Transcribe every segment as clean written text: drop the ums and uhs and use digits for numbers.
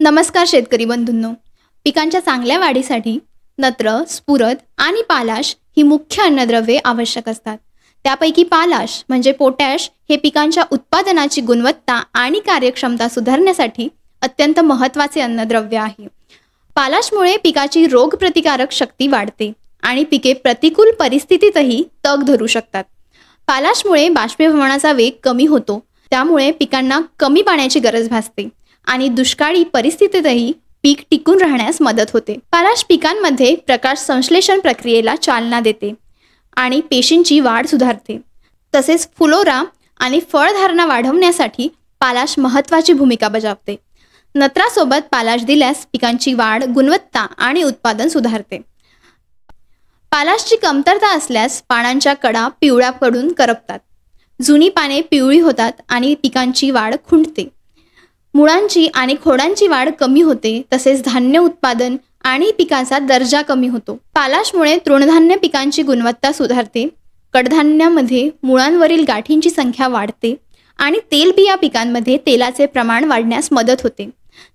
नमस्कार शेतकरी बंधूंनो. पिकांच्या चांगल्या वाढीसाठी नत्र, स्फुरद आणि पालाश ही मुख्य अन्नद्रव्ये आवश्यक असतात. त्यापैकी पालाश म्हणजे पोटॅश हे पिकांच्या उत्पादनाची गुणवत्ता आणि कार्यक्षमता सुधारण्यासाठी अत्यंत महत्त्वाचे अन्नद्रव्य आहे. पालाशमुळे पिकाची रोगप्रतिकारक शक्ती वाढते आणि पिके प्रतिकूल परिस्थितीतही तग धरू शकतात. पालाशमुळे बाष्पीभवनाचा वेग कमी होतो, त्यामुळे पिकांना कमी पाण्याची गरज भासते आणि दुष्काळी परिस्थितीतही पीक टिकून राहण्यास मदत होते. पालाश पिकांमध्ये प्रकाश संश्लेषण प्रक्रियेला चालना देते आणि पेशींची वाढ सुधारते. तसेच फुलोरा आणि फळधारणा वाढवण्यासाठी पालाश महत्त्वाची भूमिका बजावते. नत्रासोबत पालाश दिल्यास पिकांची वाढ, गुणवत्ता आणि उत्पादन सुधारते. पालाशची कमतरता असल्यास पानांच्या कडा पिवळ्या पडून करपतात, जुनी पाने पिवळी होतात आणि पिकांची वाढ खुंटते. मुळांची आणि खोडांची वाढ कमी होते, तसेच धान्य उत्पादन आणि पिकाचा दर्जा कमी होतो. पालाशमुळे तृणधान्य पिकांची गुणवत्ता सुधारते. कडधान्यामध्ये मुळांवरील गाठींची संख्या वाढते आणि तेलबिया पिकांमध्ये तेलाचे प्रमाण वाढण्यास मदत होते.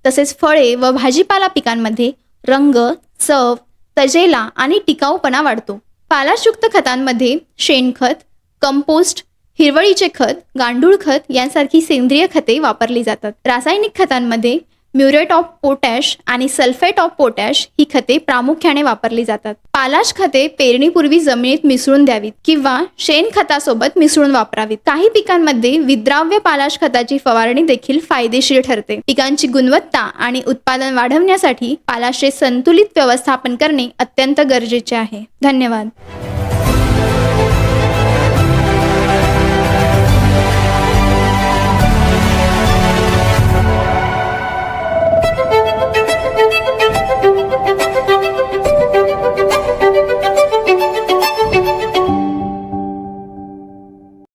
तसेच फळे व भाजीपाला पिकांमध्ये रंग, चव, तजेला आणि टिकाऊपणा वाढतो. पालाशयुक्त खतांमध्ये शेणखत, कंपोस्ट, हिरवळीचे खत, गांडूळ खत यांसारखी सेंद्रिय खते वापरली जातात. रासायनिक खतांमध्ये म्युरेट ऑफ पोटॅश आणि सल्फेट ऑफ पोटॅश ही खते प्रामुख्याने वापरली जातात. पालाश खते पेरणीपूर्वी जमिनीत मिसळून द्यावीत किंवा शेणखतासोबत मिसळून वापरावीत. काही पिकांमध्ये विद्राव्य पालाश खताची फवारणी देखील फायदेशीर ठरते. पिकांची गुणवत्ता आणि उत्पादन वाढवण्यासाठी पालाशचे संतुलित व्यवस्थापन करणे अत्यंत गरजेचे आहे. धन्यवाद.